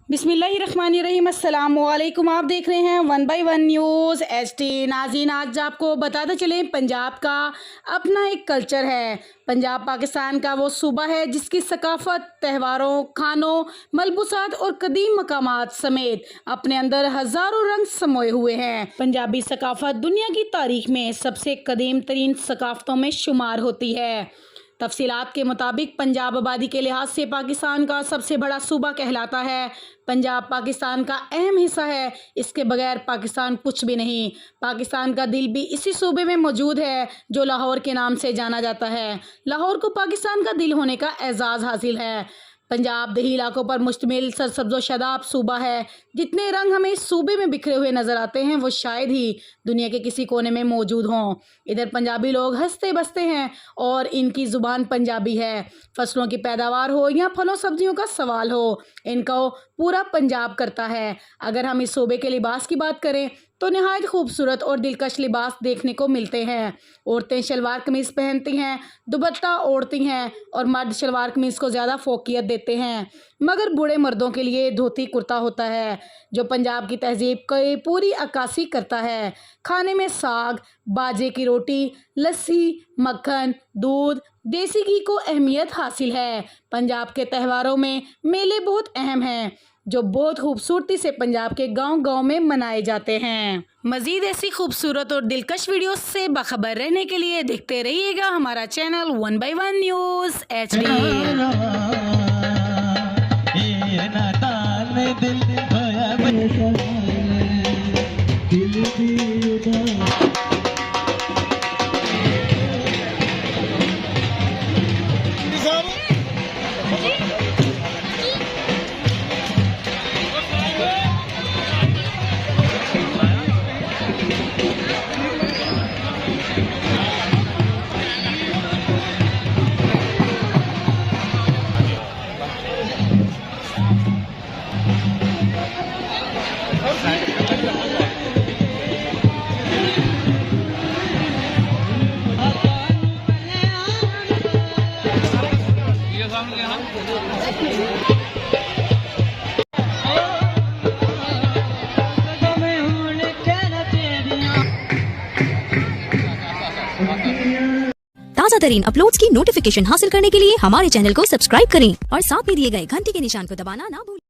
बिस्मिल्लाहिर्रहमानिर्रहीम। अस्सलाम वालेकुम। आप देख रहे हैं 1 बाय 1 न्यूज़ HD। नाज़रीन, आज आपको बताते चलें, पंजाब का अपना एक कल्चर है। पंजाब पाकिस्तान का वो सूबा है जिसकी सकाफ़त, त्योहारों, खानों, मलबूसात और कदीम मकामात समेत अपने अंदर हज़ारों रंग समोए हुए हैं। पंजाबी सकाफ़त दुनिया की तारीख में सबसे कदीम तरीन सकाफ़तों में शुमार होती है। तफसीलात के मुताबिक पंजाब आबादी के लिहाज से पाकिस्तान का सबसे बड़ा सूबा कहलाता है। पंजाब पाकिस्तान का अहम हिस्सा है। इसके बगैर पाकिस्तान कुछ भी नहीं। पाकिस्तान का दिल भी इसी सूबे में मौजूद है जो लाहौर के नाम से जाना जाता है। लाहौर को पाकिस्तान का दिल होने का एजाज़ हासिल है। पंजाब दही इलाकों पर मुश्तमिल सरसब्ज़ो शादाब सूबा है। जितने रंग हमें इस सूबे में बिखरे हुए नज़र आते हैं वो शायद ही दुनिया के किसी कोने में मौजूद हों। इधर पंजाबी लोग हंसते बसते हैं और इनकी ज़ुबान पंजाबी है। फसलों की पैदावार हो या फलों सब्जियों का सवाल हो, इनको पूरा पंजाब करता है। अगर हम इस सूबे के लिबास की बात करें तो नहायत खूबसूरत और दिलकश लिबास देखने को मिलते हैं। औरतें शलवार कमीज़ पहनती हैं, दुपट्टा ओढ़ती हैं और मर्द शलवार कमीज़ को ज़्यादा फोकियत देते हैं। मगर बूढ़े मर्दों के लिए धोती कुर्ता होता है जो पंजाब की तहजीब की पूरी अक्कासी करता है। खाने में साग, बाजे की रोटी, लस्सी, मक्खन, दूध, देसी घी को अहमियत हासिल है। पंजाब के त्योहारों में मेले बहुत अहम हैं जो बहुत खूबसूरती से पंजाब के गांव-गांव में मनाए जाते हैं। मज़ीद ऐसी खूबसूरत और दिलकश वीडियोस से बाखबर रहने के लिए देखते रहिएगा हमारा चैनल 1 बाय 1 न्यूज़ HD। ताज़ा तरीन अपलोड्स की नोटिफिकेशन हासिल करने के लिए हमारे चैनल को सब्सक्राइब करें और साथ में दिए गए घंटी के निशान को दबाना ना भूलें।